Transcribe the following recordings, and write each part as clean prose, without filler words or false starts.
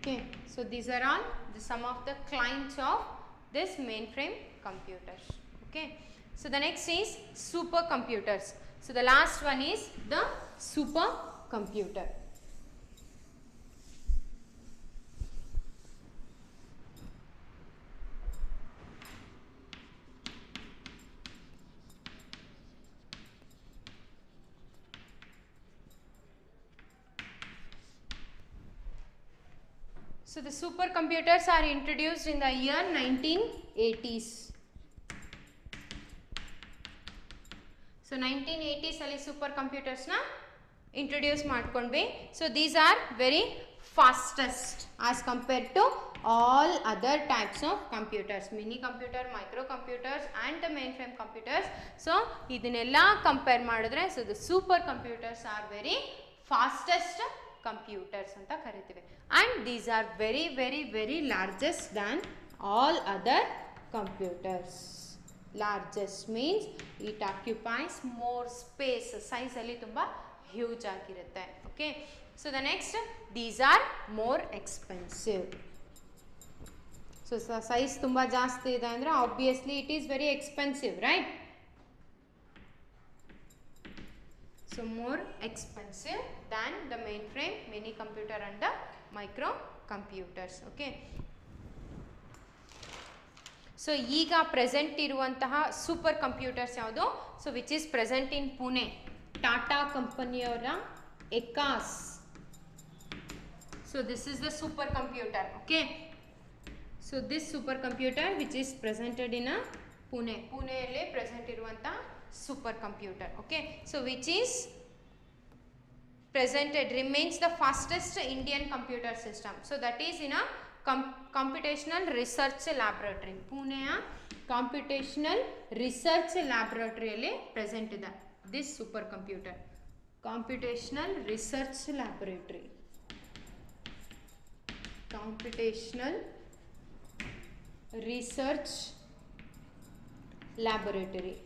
Okay, so these are all some of the clients of this mainframe computers. Okay, so the next is supercomputers. So the last one is the supercomputer. So the supercomputers are introduced in the year 1980s. So 1980s ಅಲ್ಲಿ super computers ನ introduce ಮಾಡ್ಕೊಂಡ್ವಿ. So these are very fastest as compared to all other types of computers, mini computer, micro computers and the mainframe computers. So ಇದನ್ನೆಲ್ಲ compare ಮಾಡಿದ್ರೆ so the super computers are very fastest computers ಅಂತ ಕರಿತೀವಿ. And these are very very very largest than all other computers. Largest means it occupies more space, ಸೈಜಲ್ಲಿ ತುಂಬ huge ಆಗಿರುತ್ತೆ. Okay, so the next these are more expensive. So size ತುಂಬ ಜಾಸ್ತಿ ಇದೆ ಅಂದರೆ obviously it is very expensive, right? So more expensive than the mainframe, mini computer and the micro computers. Okay, so ಈಗ present ಇರುವಂತಹ super computers ಯಾವುದು? So which is present in Pune, Tata ಕಂಪನಿಯವರ ಎಕಾಸ್. So this is the super computer. Okay, so this super computer which is presented in Pune, ಪುಣೆಯಲ್ಲೇ present ಇರುವಂತಹ super computer. Okay, so which is presented remains the fastest Indian computer system. So that is in a computational research laboratory. Puneya computational research laboratory alli present ಇದೆ this super computer. Computational research laboratory. Computational research laboratory.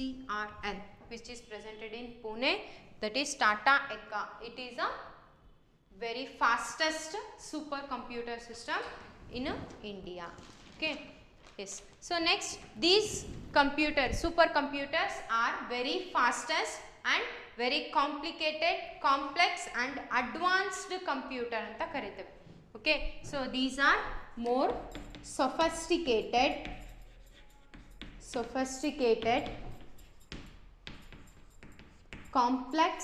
CRL, which is presented in Pune, that is Tata Eka. It is a very fastest supercomputer system in India. Okay, yes. So next, these supercomputers are very fastest and very complicated, complex and advanced computer anta kariteve. Okay, so these are more sophisticated complex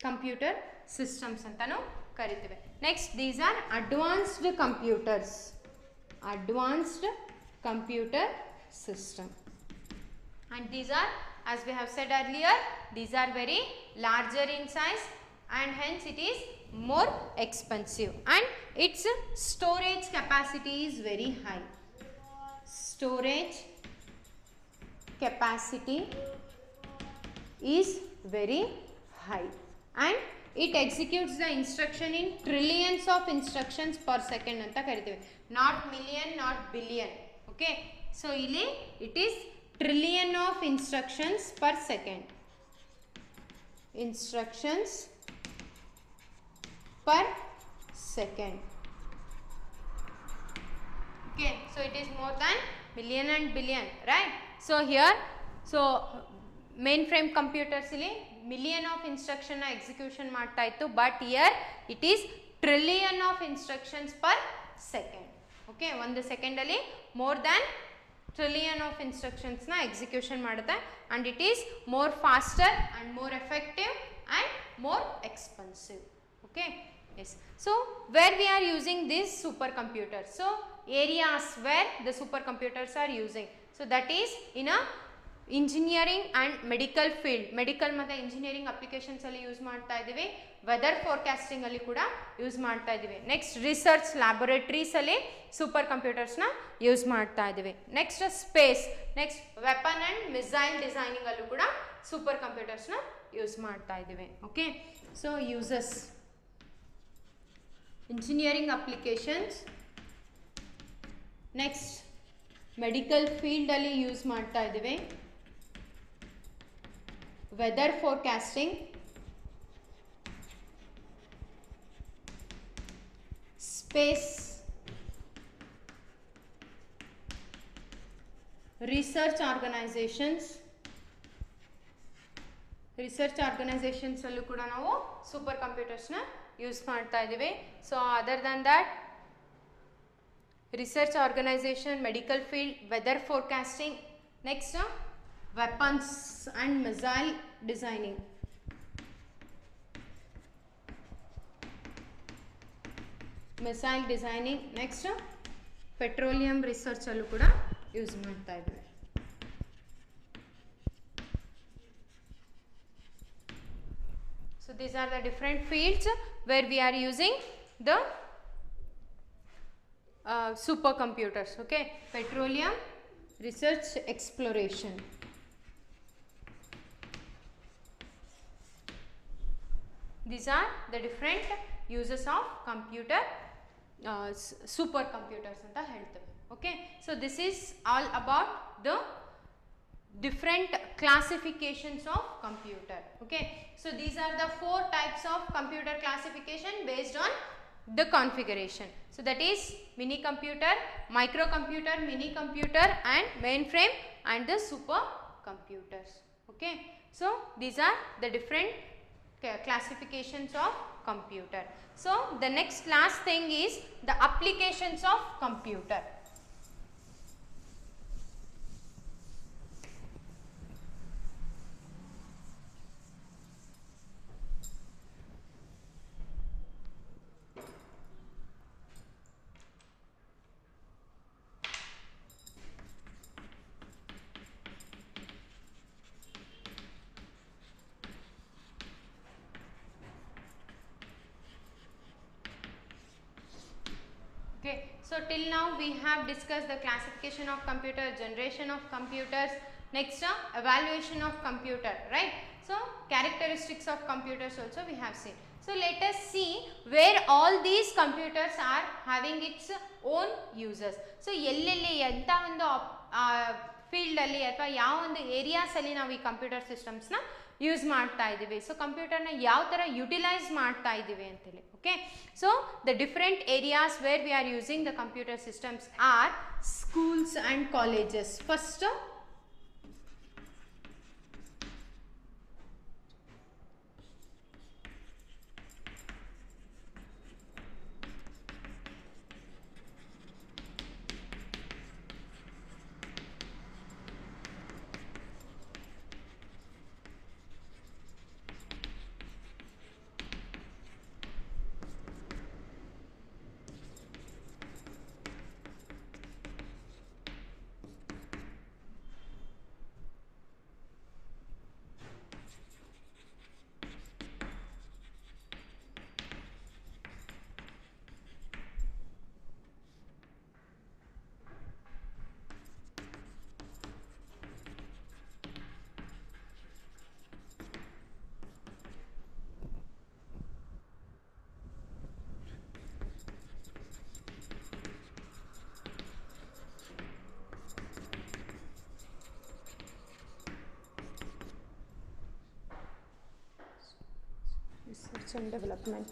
computer systems antanu kariteve. Next, these are advanced computer system, and these are, as we have said earlier, these are very larger in size and hence it is more expensive, and its storage capacity is very high. Storage capacity is very high and it executes the instruction in trillions of instructions per second anta kariteve, not million, not billion. Okay, so ಇಲ್ಲಿ it is trillion of instructions per second, instructions per second. Okay, so it is more than million and billion, right? So here, so mainframe computers ಇಲ್ಲಿ million of instruction execution ಮಾಡ್ತಾ ಇತ್ತು, but here it is trillion of instructions per second. Okay, ಒಂದು second ಅಲ್ಲಿ more than trillion of instructions ನ execution ಮಾಡುತ್ತೆ, and it is more faster and more effective and more expensive. Okay, yes. So where we are using these supercomputers? So areas where the supercomputers are using, so that is in a engineering and medical field, medical ಮತ್ತು engineering ಅಪ್ಲಿಕೇಶನ್ಸಲ್ಲಿ use ಮಾಡ್ತಾ ಇದ್ದೀವಿ, weather ಫೋರ್ಕಾಸ್ಟಿಂಗಲ್ಲಿ ಕೂಡ use ಮಾಡ್ತಾ ಇದ್ದೀವಿ. Next research ಲ್ಯಾಬೊರೇಟ್ರೀಸಲ್ಲಿ super ಕಂಪ್ಯೂಟರ್ಸ್ನ ಯೂಸ್ ಮಾಡ್ತಾ ಇದ್ದೀವಿ. Next space, next weapon and missile ಡಿಸೈನಿಂಗಲ್ಲೂ ಕೂಡ ಸೂಪರ್ ಕಂಪ್ಯೂಟರ್ಸ್ನ ಯೂಸ್ ಮಾಡ್ತಾ ಇದ್ದೀವಿ. Okay, so uses engineering applications, next medical ಫೀಲ್ಡಲ್ಲಿ ಯೂಸ್ ಮಾಡ್ತಾ ಇದ್ದೀವಿ, weather forecasting, space research organizations, ಅಲ್ಲೂ ಕೂಡ ನಾವು ಸೂಪರ್ ಕಂಪ್ಯೂಟರ್ಸ್ನ ಯೂಸ್ ಮಾಡ್ತಾ ಇದ್ದೀವಿ. So other than that research organisation, medical field, weather forecasting, next weapons and missile designing, next petroleum ರಿಸರ್ಚಲ್ಲೂ ಕೂಡ ಯೂಸ್ ಮಾಡ್ತಾ ಇದ್ದೀವಿ. So these are the different fields where we are using the supercomputers. Okay, petroleum research exploration, these are the different uses of computer supercomputers anta ಹೇಳ್ತೇವೆ. Okay, so this is all about the different classifications of computer. Okay, so these are the 4 types of computer classification based on the configuration. So that is mini computer, microcomputer, mini computer and mainframe and the supercomputers. Okay, so these are the different classifications of computer. So the next last thing is the applications of computer. Okay, so till now we have discussed the classification of computer, generation of computers, next evaluation of computer, right? So characteristics of computers also we have seen. So let us see where all these computers are having its own users. So ಎಲ್ಲೆಲ್ಲಿ ಎಂತ ಒಂದು field ಅಲ್ಲಿ ಅಥವಾ ಯಾವ ಒಂದು areas ಅಲ್ಲಿ ನಾವು ಈ ಕಂಪ್ಯೂಟರ್ ಸಿಸ್ಟಮ್ಸ್ ನ ಯೂಸ್ ಮಾಡ್ತಾ ಇದ್ದೀವಿ. ಸೊ ಕಂಪ್ಯೂಟರ್ನ ಯಾವ ಥರ ಯುಟಿಲೈಸ್ ಮಾಡ್ತಾ ಇದ್ದೀವಿ ಅಂತೇಳಿ. Okay, so the different areas where we are using the computer systems are schools and colleges. First research and development.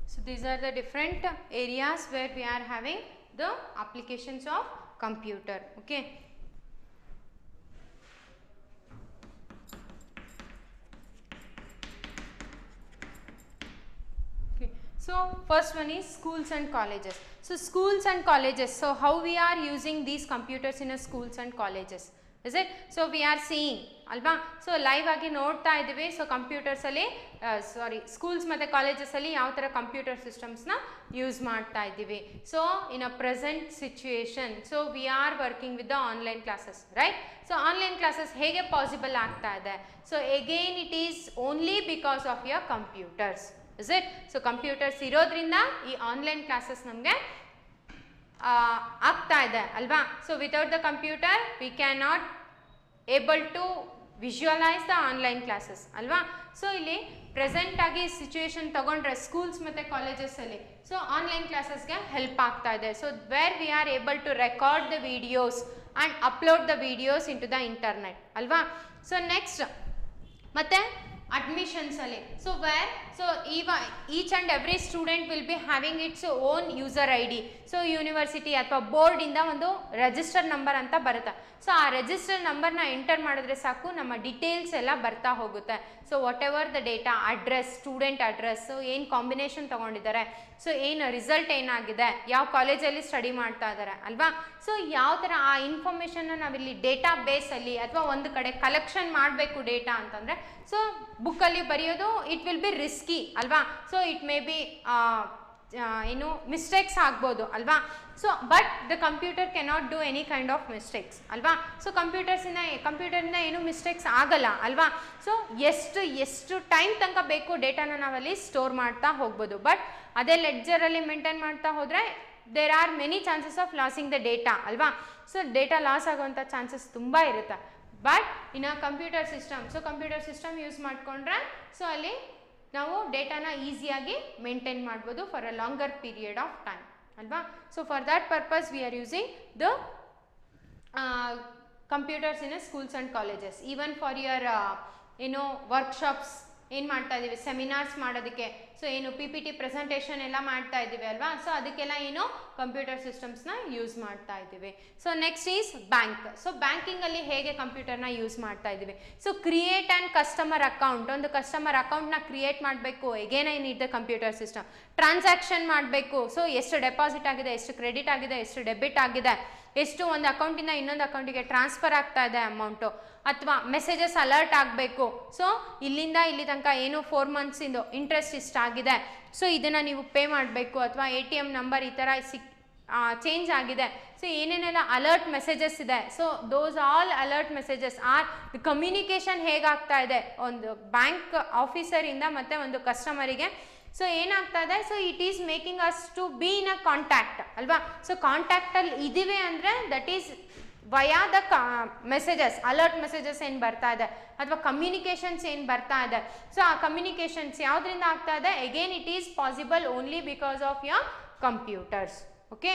So these are the different areas where we are having the applications of computer. Okay, so first one is schools and colleges. So schools and colleges, so how we are using these computers in a schools and colleges, is it? So we are seeing alva, so live agi nodta idive. So computers alli schools ಮತ್ತೆ colleges alli yav tara computer systems na use ಮಾಡ್ತಾ ಇದ್ದೀವಿ. So in a present situation, so we are working with the online classes, right? So online classes ಹೇಗೆ possible ಆಗ್ತಾ ಇದೆ? So again it is only because of your computers, is it? So computers ಇರೋದ್ರಿಂದ ಈ online classes ನಮಗೆ ಆಗ್ತಾ ಇದೆ ಅಲ್ವಾ? So without the computer we can not able to visualise the online classes ಅಲ್ವಾ. ಸೊ ಇಲ್ಲಿ ಪ್ರೆಸೆಂಟ್ ಆಗಿ ಸಿಚುವೇಶನ್ ತಗೊಂಡ್ರೆ ಸ್ಕೂಲ್ಸ್ ಮತ್ತು ಕಾಲೇಜಸಲ್ಲಿ ಸೊ ಆನ್ಲೈನ್ ಕ್ಲಾಸಸ್ಗೆ ಹೆಲ್ಪ್ ಆಗ್ತಾ ಇದೆ. So where we are able to record the videos and upload the videos into the internet ಅಲ್ವಾ. ಸೊ ನೆಕ್ಸ್ಟ್ ಮತ್ತು ಅಡ್ಮಿಷನ್ಸಲ್ಲಿ so where so each and every student will be having its own user I D. So university ಅಥವಾ ಬೋರ್ಡಿಂದ ಒಂದು register number ಅಂತ ಬರುತ್ತೆ. So ಆ register ನಂಬರ್ನ enter ಮಾಡಿದ್ರೆ ಸಾಕು ನಮ್ಮ ಡೀಟೇಲ್ಸ್ ಎಲ್ಲ ಬರ್ತಾ ಹೋಗುತ್ತೆ. So what ever the data, address, student address, ಏನು ಕಾಂಬಿನೇಷನ್ ತೊಗೊಂಡಿದ್ದಾರೆ, ಸೊ ಏನು ರಿಸಲ್ಟ್ ಏನಾಗಿದೆ, ಯಾವ ಕಾಲೇಜಲ್ಲಿ ಸ್ಟಡಿ ಮಾಡ್ತಾ ಇದ್ದಾರೆ ಅಲ್ವಾ. ಸೊ ಯಾವ ಥರ ಆ ಇನ್ಫಾರ್ಮೇಷನ್ನ ನಾವಿಲ್ಲಿ ಡೇಟಾ ಬೇಸಲ್ಲಿ ಅಥವಾ ಒಂದು ಕಡೆ ಕಲೆಕ್ಷನ್ ಮಾಡಬೇಕು ಡೇಟಾ ಅಂತಂದರೆ ಸೊ ಬುಕ್ಕಲ್ಲಿ ಬರೆಯೋದು ಇಟ್ ವಿಲ್ ಬಿ ರಿಸ್ಕಿ ಅಲ್ವಾ. ಸೊ ಇಟ್ ಮೇ ಬಿ ಏನು ಮಿಸ್ಟೇಕ್ಸ್ ಆಗ್ಬೋದು ಅಲ್ವಾ. So but the computer cannot do any kind of mistakes ಅಲ್ವಾ. ಸೊ ಕಂಪ್ಯೂಟರಿಂದ ಏನು ಮಿಸ್ಟೇಕ್ಸ್ ಆಗಲ್ಲ ಅಲ್ವಾ. ಸೊ ಎಷ್ಟು ಟೈಮ್ ತನಕ ಬೇಕು ಡೇಟಾನ ನಾವಲ್ಲಿ ಸ್ಟೋರ್ ಮಾಡ್ತಾ ಹೋಗ್ಬೋದು. ಬಟ್ ಅದೇ ಲೆಡ್ಜರಲ್ಲಿ ಮೇಂಟೈನ್ ಮಾಡ್ತಾ ಹೋದರೆ there are many chances of losing the data ಅಲ್ವಾ. ಸೊ ಡೇಟಾ ಲಾಸ್ ಆಗುವಂಥ ಚಾನ್ಸಸ್ ತುಂಬ ಇರುತ್ತೆ. ಬಟ್ ಇನ್ನು computer system, so computer system use ಮಾಡಿಕೊಂಡ್ರೆ ಸೊ ಅಲ್ಲಿ ನಾವು ಡೇಟಾನ ಈಸಿಯಾಗಿ ಮೇಂಟೈನ್ ಮಾಡ್ಬೋದು for a longer period of time ಅಲ್ವಾ. So for that purpose we are using the computers in schools and colleges. Even for your ಏನು workshops ಏನು ಮಾಡ್ತಾ ಇದ್ದೀವಿ, ಸೆಮಿನಾರ್ಸ್ ಮಾಡೋದಕ್ಕೆ ಸೊ ಏನು ಪಿ ಪಿ ಟಿ ಪ್ರೆಸೆಂಟೇಷನ್ ಎಲ್ಲ ಮಾಡ್ತಾ ಇದ್ದೀವಿ ಅಲ್ವಾ. ಸೊ ಅದಕ್ಕೆಲ್ಲ ಏನು ಕಂಪ್ಯೂಟರ್ ಸಿಸ್ಟಮ್ಸ್ನ ಯೂಸ್ ಮಾಡ್ತಾ ಇದ್ದೀವಿ. So next is bank. So ಬ್ಯಾಂಕಿಂಗಲ್ಲಿ ಹೇಗೆ ಕಂಪ್ಯೂಟರ್ನ ಯೂಸ್ ಮಾಡ್ತಾ ಇದ್ದೀವಿ. So create and customer account, ಒಂದು ಕಸ್ಟಮರ್ ಅಕೌಂಟ್ನ ಕ್ರಿಯೇಟ್ ಮಾಡಬೇಕು, again I need the computer system. Transaction ಮಾಡಬೇಕು, ಸೊ ಎಷ್ಟು ಡೆಪಾಸಿಟ್ ಆಗಿದೆ, ಎಷ್ಟು ಕ್ರೆಡಿಟ್ ಆಗಿದೆ, ಎಷ್ಟು ಡೆಬಿಟ್ ಆಗಿದೆ, ಎಷ್ಟು ಒಂದು ಅಕೌಂಟಿಂದ ಇನ್ನೊಂದು ಅಕೌಂಟಿಗೆ ಟ್ರಾನ್ಸ್ಫರ್ ಆಗ್ತಾ ಇದೆ ಅಮೌಂಟು, ಅಥವಾ ಮೆಸೇಜಸ್ ಅಲರ್ಟ್ ಆಗಬೇಕು. ಸೊ ಇಲ್ಲಿಂದ ಇಲ್ಲಿ ತನಕ ಏನು 4 ಮಂತ್ಸಿಂದು ಇಂಟ್ರೆಸ್ಟ್ ಇಷ್ಟಾಗಿದೆ, ಸೊ ಇದನ್ನು ನೀವು ಪೇ ಮಾಡಬೇಕು, ಅಥವಾ ATM ನಂಬರ್ ಈ ಥರ ಚೇಂಜ್ ಆಗಿದೆ, ಸೊ ಏನೇನೆಲ್ಲ ಅಲರ್ಟ್ ಮೆಸೇಜಸ್ ಇದೆ. So those all alert messages are communication ಹೇಗಾಗ್ತಾ ಇದೆ ಒಂದು ಬ್ಯಾಂಕ್ ಆಫೀಸರಿಂದ ಮತ್ತು ಒಂದು ಕಸ್ಟಮರಿಗೆ. ಸೊ ಏನಾಗ್ತಾ ಇದೆ, so it is making us to be in a contact ಅಲ್ವಾ. ಸೊ ಕಾಂಟ್ಯಾಕ್ಟಲ್ಲಿ ಇದ್ದೀವಿ ಅಂದರೆ that is via the messages, alert messages ಏನು ಬರ್ತಾ ಇದೆ ಅಥವಾ ಕಮ್ಯುನಿಕೇಷನ್ಸ್ ಏನು ಬರ್ತಾ ಇದೆ. ಸೊ ಆ ಕಮ್ಯುನಿಕೇಷನ್ಸ್ ಯಾವುದರಿಂದ ಆಗ್ತಾ ಇದೆ, again it is possible only because of your computers. Okay.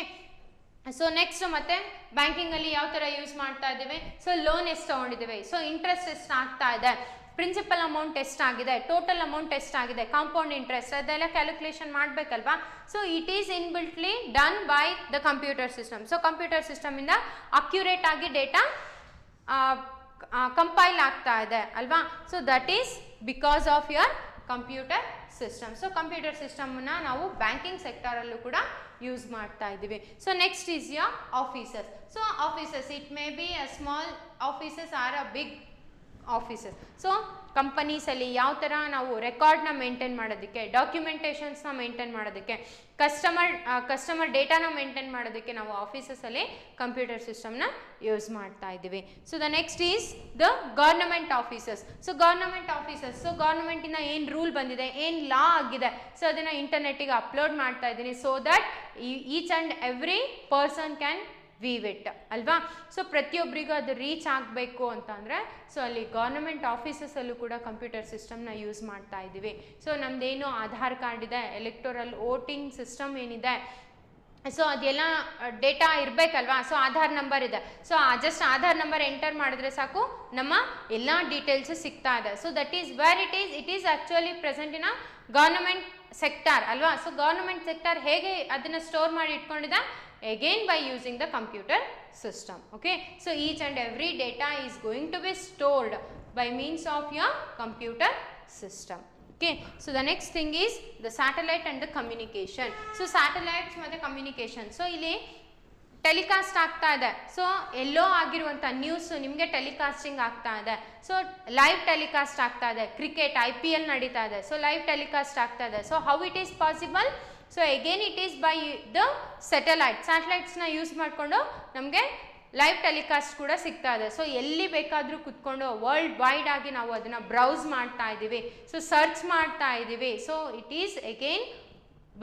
So next ಮತ್ತೆ ಬ್ಯಾಂಕಿಂಗಲ್ಲಿ ಯಾವ ಥರ ಯೂಸ್ ಮಾಡ್ತಾ ಇದ್ದೇವೆ. ಸೊ ಲೋನ್ ಎಷ್ಟು ತೊಗೊಂಡಿದ್ದೇವೆ, ಸೊ ಇಂಟ್ರೆಸ್ಟ್ ಎಷ್ಟು ಆಗ್ತಾ ಇದೆ, ಪ್ರಿನ್ಸಿಪಲ್ ಅಮೌಂಟ್ ಎಷ್ಟಾಗಿದೆ, ಟೋಟಲ್ ಅಮೌಂಟ್ ಎಷ್ಟಾಗಿದೆ, ಕಾಂಪೌಂಡ್ ಇಂಟ್ರೆಸ್ಟ್ ಅದೆಲ್ಲ ಕ್ಯಾಲ್ಕುಲೇಷನ್ ಮಾಡಬೇಕಲ್ವಾ. So it is inbuiltly done by the computer system. So computer ಸಿಸ್ಟಮಿಂದ ಅಕ್ಯುರೇಟ್ ಆಗಿ ಡೇಟಾ ಕಂಪೈಲ್ ಆಗ್ತಾ ಇದೆ ಅಲ್ವಾ. So that is because of your computer system. So computer ಸಿಸ್ಟಮ್ನ ನಾವು ಬ್ಯಾಂಕಿಂಗ್ ಸೆಕ್ಟರಲ್ಲೂ ಕೂಡ ಯೂಸ್ ಮಾಡ್ತಾ ಇದ್ದೀವಿ. So next is your offices. So offices it may be a small offices or a big offices. So ಕಂಪನೀಸಲ್ಲಿ ಯಾವ ಥರ ನಾವು ರೆಕಾರ್ಡ್ನ ಮೇಂಟೈನ್ ಮಾಡೋದಕ್ಕೆ, ಡಾಕ್ಯುಮೆಂಟೇಷನ್ಸ್ನ ಮೇಂಟೈನ್ ಮಾಡೋದಕ್ಕೆ, ಕಸ್ಟಮರ್ ಡೇಟಾನ ಮೇಂಟೈನ್ ಮಾಡೋದಕ್ಕೆ ನಾವು ಆಫೀಸಸಲ್ಲಿ ಕಂಪ್ಯೂಟರ್ ಸಿಸ್ಟಮ್ನ ಯೂಸ್ ಮಾಡ್ತಾ ಇದ್ದೀವಿ. So the next is the government offices. So government offices, so ಗೌರ್ನಮೆಂಟಿಂದ ಏನು ರೂಲ್ ಬಂದಿದೆ, ಏನು ಲಾ ಆಗಿದೆ, ಸೊ ಅದನ್ನು ಇಂಟರ್ನೆಟ್ಟಿಗೆ ಅಪ್ಲೋಡ್ ಮಾಡ್ತಾ ಇದ್ದೀನಿ so that each and every person can view it ಅಲ್ವಾ. ಸೊ ಪ್ರತಿಯೊಬ್ಬರಿಗೂ ಅದು ರೀಚ್ ಆಗಬೇಕು ಅಂತಂದರೆ ಸೊ ಅಲ್ಲಿ ಗೌರ್ನಮೆಂಟ್ ಆಫೀಸಸಲ್ಲೂ ಕೂಡ ಕಂಪ್ಯೂಟರ್ ಸಿಸ್ಟಮ್ನ ಯೂಸ್ ಮಾಡ್ತಾ ಇದ್ದೀವಿ. ಸೊ ನಮ್ಮದೇನು ಆಧಾರ್ ಕಾರ್ಡ್ ಇದೆ, ಎಲೆಕ್ಟೋರಲ್ ವೋಟಿಂಗ್ ಸಿಸ್ಟಮ್ ಏನಿದೆ, ಸೊ ಅದೆಲ್ಲ ಡೇಟಾ ಇರಬೇಕಲ್ವಾ. ಸೊ ಆಧಾರ್ ನಂಬರ್ ಇದೆ, so just Aadhaar number enter ಮಾಡಿದ್ರೆ ಸಾಕು ನಮ್ಮ ಎಲ್ಲ ಡೀಟೇಲ್ಸು ಸಿಗ್ತಾ ಇದೆ. So that is where it is actually present in a government sector ಅಲ್ವಾ. ಸೊ ಗೌರ್ನಮೆಂಟ್ ಸೆಕ್ಟರ್ ಹೇಗೆ ಅದನ್ನು ಸ್ಟೋರ್ ಮಾಡಿ ಇಟ್ಕೊಂಡಿದೆ, again by using the computer system. Okay, so each and every data is going to be stored by means of your computer system. Okay, so the next thing is the satellite and the communication. So satellites ಮತ್ತೆ communication. So ಇಲ್ಲಿ telecast ಆಗ್ತಾ ಇದೆ. So ಎಲ್ಲೋ ಆಗಿರುವಂಥ news ನಿಮಗೆ telecasting ಆಗ್ತಾ ಇದೆ. So live telecast ಆಗ್ತಾ ಇದೆ. ಕ್ರಿಕೆಟ್ IPL ನಡೀತಾ ಇದೆ, ಸೊ ಲೈವ್ ಟೆಲಿಕಾಸ್ಟ್ ಆಗ್ತಾ ಇದೆ. So how it is possible, so again it is by the ಸ್ಯಾಟಲೈಟ್ಸ್ನ ಯೂಸ್ ಮಾಡಿಕೊಂಡು ನಮಗೆ ಲೈವ್ ಟೆಲಿಕಾಸ್ಟ್ ಕೂಡ ಸಿಗ್ತಾ ಇದೆ. ಸೊ ಎಲ್ಲಿ ಬೇಕಾದರೂ ಕುತ್ಕೊಂಡು ವರ್ಲ್ಡ್ ವೈಡ್ ಆಗಿ ನಾವು ಅದನ್ನು ಬ್ರೌಸ್ ಮಾಡ್ತಾ ಇದ್ದೀವಿ, ಸೊ ಸರ್ಚ್ ಮಾಡ್ತಾ ಇದ್ದೀವಿ. So it is again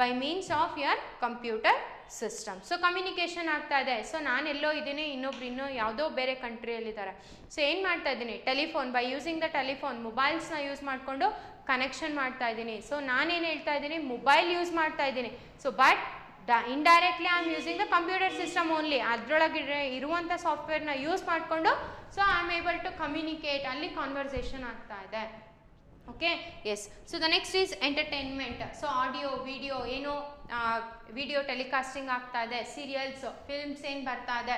by means of your computer system. So communication ಆಗ್ತಾ ಇದೆ. ಸೊ ನಾನೆಲ್ಲೋ ಇದ್ದೀನಿ, ಇನ್ನೊಬ್ರು ಇನ್ನೂ ಯಾವುದೋ ಬೇರೆ ಕಂಟ್ರಿಯಲ್ಲಿದ್ದಾರೆ. ಸೊ ಏನು ಮಾಡ್ತಾ ಇದ್ದೀನಿ, telephone, by using the telephone, ಮೊಬೈಲ್ಸ್ನ ಯೂಸ್ ಮಾಡಿಕೊಂಡು ಕನೆಕ್ಷನ್ ಮಾಡ್ತಾ ಇದ್ದೀನಿ. ಸೊ ನಾನೇನು ಹೇಳ್ತಾ ಇದ್ದೀನಿ, ಮೊಬೈಲ್ ಯೂಸ್ ಮಾಡ್ತಾ ಇದ್ದೀನಿ. So but indirectly I am using the computer system only. ಅದರೊಳಗೆ ಇರುವಂಥ ಸಾಫ್ಟ್ವೇರ್ನ ಯೂಸ್ ಮಾಡಿಕೊಂಡು so I am able to communicate, ಅಲ್ಲಿ ಕಾನ್ವರ್ಸೇಷನ್ ಆಗ್ತಾ ಇದೆ. Okay, yes. So the next is entertainment. So audio video ಏನು ವಿಡಿಯೋ ಟೆಲಿಕಾಸ್ಟಿಂಗ್ ಆಗ್ತಾ ಇದೆ, ಸೀರಿಯಲ್ಸ್ ಫಿಲ್ಮ್ಸ್ ಏನು ಬರ್ತಾ ಇದೆ,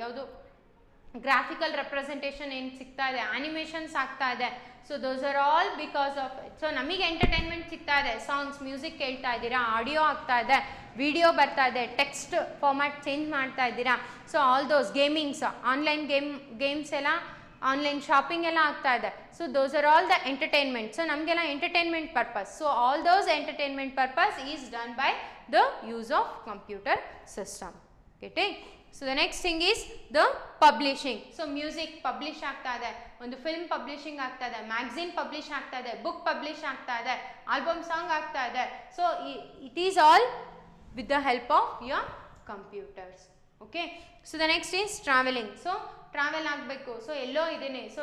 ಯಾವುದು ಗ್ರಾಫಿಕಲ್ ರೆಪ್ರೆಸೆಂಟೇಷನ್ ಏನು ಸಿಗ್ತಾ ಇದೆ, ಆನಿಮೇಷನ್ಸ್ ಆಗ್ತಾ ಇದೆ. So those are all because of. So ನಮಗೆ ಎಂಟರ್ಟೈನ್ಮೆಂಟ್ ಸಿಗ್ತಾ ಇದೆ, ಸಾಂಗ್ಸ್ ಮ್ಯೂಸಿಕ್ ಕೇಳ್ತಾ ಇದ್ದೀರಾ, ಆಡಿಯೋ ಆಗ್ತಾ ಇದೆ, ವಿಡಿಯೋ ಬರ್ತಾ ಇದೆ, ಟೆಕ್ಸ್ಟ್ ಫಾರ್ಮ್ಯಾಟ್ ಚೇಂಜ್ ಮಾಡ್ತಾ ಇದ್ದೀರಾ. So all those gamings, online games ಎಲ್ಲ, ಆನ್ಲೈನ್ ಶಾಪಿಂಗ್ ಎಲ್ಲ ಆಗ್ತಾ ಇದೆ. So those are all the entertainment. So ನಮಗೆಲ್ಲ entertainment purpose. So all those entertainment purpose is done by the use of computer system. Getting? So the next thing is the publishing. So music publish ಆಗ್ತಾ ಇದೆ, ಒಂದು film publishing ಆಗ್ತಾ ಇದೆ, magazine publish ಆಗ್ತಾ ಇದೆ, book publish ಆಗ್ತಾ ಇದೆ, album song ಆಗ್ತಾ ಇದೆ. So it is all with the help of your computers. Okay, so the next is traveling. So travel ಆಗಬೇಕು. ಸೊ ಎಲ್ಲೋ ಇದ್ದೀನಿ, ಸೊ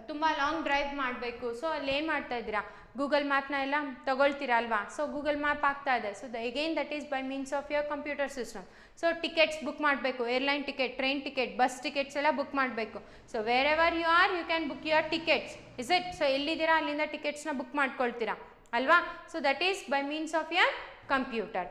ತುಂಬ ಲಾಂಗ್ ಡ್ರೈವ್ ಮಾಡಬೇಕು. ಸೊ ಅಲ್ಲಿ ಏನು ಮಾಡ್ತಾ ಇದ್ದೀರಾ, ಗೂಗಲ್ ಮ್ಯಾಪ್ನ ಎಲ್ಲ ತಗೊಳ್ತೀರಾ ಅಲ್ವಾ. ಸೊ ಗೂಗಲ್ ಮ್ಯಾಪ್ ಆಗ್ತಾ ಇದೆ. So again that is by means of your computer system. So tickets book ಮಾಡಬೇಕು, airline ticket, train ticket, bus tickets ಎಲ್ಲ ಬುಕ್ ಮಾಡಬೇಕು. So wherever you are you can book your tickets, is it? So ಎಲ್ಲಿದ್ದೀರಾ ಅಲ್ಲಿಂದ ಟಿಕೆಟ್ಸ್ನ book ಮಾಡ್ಕೊಳ್ತೀರಾ ಅಲ್ವಾ. So that is by means of your computer.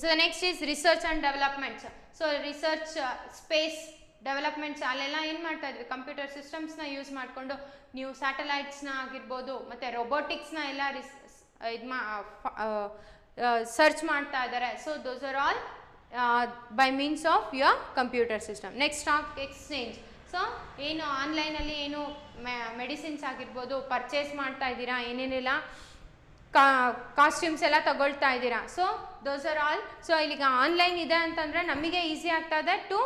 So the next is research and developments. So research, space developments ಅಲ್ಲೆಲ್ಲ ಏನು ಮಾಡ್ತಾ ಇದ್ವಿ, computer ಸಿಸ್ಟಮ್ಸ್ನ use ಮಾಡಿಕೊಂಡು ನೀವು ಸ್ಯಾಟಲೈಟ್ಸ್ನ ಆಗಿರ್ಬೋದು ಮತ್ತು ರೊಬೋಟಿಕ್ಸ್ನ ಎಲ್ಲ ಸರ್ಚ್ ಮಾಡ್ತಾ ಇದ್ದಾರೆ. So those are all by means of your computer system. Next stock exchange. So ಏನು ಆನ್ಲೈನಲ್ಲಿ ಏನು ಮೆಡಿಸಿನ್ಸ್ ಆಗಿರ್ಬೋದು ಪರ್ಚೇಸ್ ಮಾಡ್ತಾ ಇದ್ದೀರಾ, ಏನೇನೆಲ್ಲ ಕಾಸ್ಟ್ಯೂಮ್ಸ್ ಎಲ್ಲ ತಗೊಳ್ತಾ ಇದ್ದೀರಾ. So those are all. So ಇಲ್ಲಿಗ ಆನ್ಲೈನ್ ಇದೆ ಅಂತಂದರೆ ನಮಗೆ ಈಸಿ ಆಗ್ತಾ ಇದೆ ಟು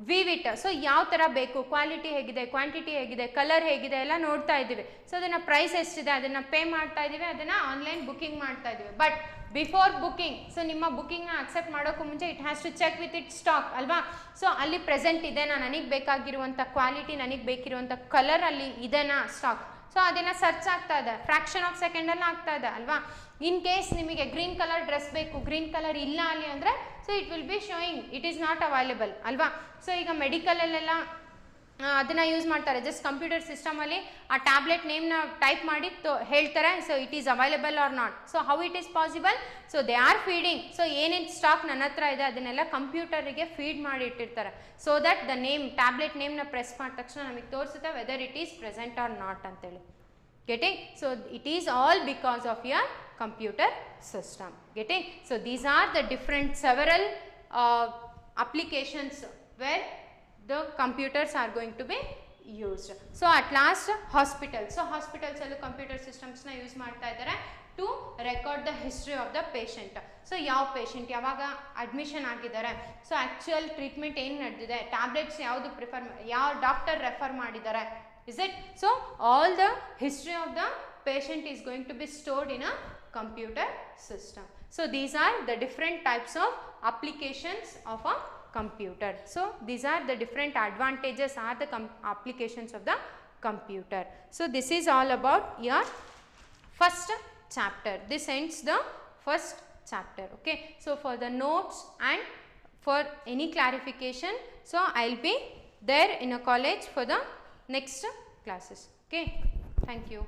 ವೀವ್ ಇಟ್. ಸೊ ಯಾವ ಥರ ಬೇಕು, ಕ್ವಾಲಿಟಿ ಹೇಗಿದೆ, ಕ್ವಾಂಟಿಟಿ ಹೇಗಿದೆ, ಕಲರ್ ಹೇಗಿದೆ ಎಲ್ಲ ನೋಡ್ತಾ ಇದ್ದೀವಿ. ಸೊ ಅದನ್ನು ಪ್ರೈಸ್ ಎಷ್ಟಿದೆ ಅದನ್ನು ಪೇ ಮಾಡ್ತಾ ಇದ್ದೀವಿ, ಅದನ್ನು ಆನ್ಲೈನ್ ಬುಕ್ಕಿಂಗ್ ಮಾಡ್ತಾ ಇದ್ದೀವಿ. ಬಟ್ ಬಿಫೋರ್ ಬುಕ್ಕಿಂಗ್, ಸೊ ನಿಮ್ಮ ಬುಕ್ಕಿಂಗ್ನ ಅಕ್ಸೆಪ್ಟ್ ಮಾಡೋಕ್ಕೂ ಮುಂಚೆ it has to check with it stock ಅಲ್ವಾ. ಸೊ ಅಲ್ಲಿ ಪ್ರೆಸೆಂಟ್ ಇದೆನಾ, ನನಗೆ ಬೇಕಾಗಿರುವಂಥ ಕ್ವಾಲಿಟಿ, ನನಗೆ ಬೇಕಿರುವಂಥ ಕಲರ್ ಅಲ್ಲಿ ಇದೆನಾ ಸ್ಟಾಕ್. ಸೊ ಅದನ್ನು ಸರ್ಚ್ ಆಗ್ತಾ ಇದೆ, ಫ್ರ್ಯಾಕ್ಷನ್ ಆಫ್ ಸೆಕೆಂಡಲ್ಲಿ ಆಗ್ತಾ ಇದೆ ಅಲ್ವಾ. ಇನ್ ಕೇಸ್ ನಿಮಗೆ ಗ್ರೀನ್ ಕಲರ್ ಡ್ರೆಸ್ ಬೇಕು, ಗ್ರೀನ್ ಕಲರ್ ಇಲ್ಲ ಅಲ್ಲಿ ಅಂದರೆ so it will be showing it is not available ಅಲ್ವಾ. ಸೊ ಈಗ ಮೆಡಿಕಲಲ್ಲೆಲ್ಲ ಅದನ್ನು ಯೂಸ್ ಮಾಡ್ತಾರೆ, ಜಸ್ಟ್ ಕಂಪ್ಯೂಟರ್ ಸಿಸ್ಟಮಲ್ಲಿ ಆ ಟ್ಯಾಬ್ಲೆಟ್ ನೇಮ್ನ ಟೈಪ್ ಮಾಡಿ ಹೇಳ್ತಾರೆ, so it is available or not. So how it is possible, so they are feeding. So ಏನೇನು stock ನನ್ನ ಹತ್ರ ಇದೆ ಅದನ್ನೆಲ್ಲ ಕಂಪ್ಯೂಟರಿಗೆ ಫೀಡ್ ಮಾಡಿ ಇಟ್ಟಿರ್ತಾರೆ. So that the name, tablet ನೇಮ್ನ ಪ್ರೆಸ್ ಮಾಡಿದ ತಕ್ಷಣ ನಮಗೆ ತೋರಿಸುತ್ತೆ whether it is present or not ಅಂತೇಳಿ. Getting? So it is all because of your computer system. Getting? So these are the different several applications where the computers are going to be used. So at last hospitals. So hospitals allu computer systems na use ಮಾಡ್ತಾ ಇದ್ದಾರೆ to record the history of the patient. So ಯಾವ patient ಯಾವಾಗ admission ಆಗಿದ್ದಾರೆ, so actual treatment ಏನು ನಡೆದಿದೆ, tablets ಯಾವುದು ಯಾವ doctor refer ಮಾಡಿದ್ದಾರೆ, is it? So all the history of the patient is going to be stored in a computer system. So these are the different types of applications of a computer. So these are the different advantages are the applications of the computer. So this is all about your first chapter. This ends the first chapter. Okay, so for the notes and for any clarification, so I'll be there in a college for the next classes. Okay, thank you.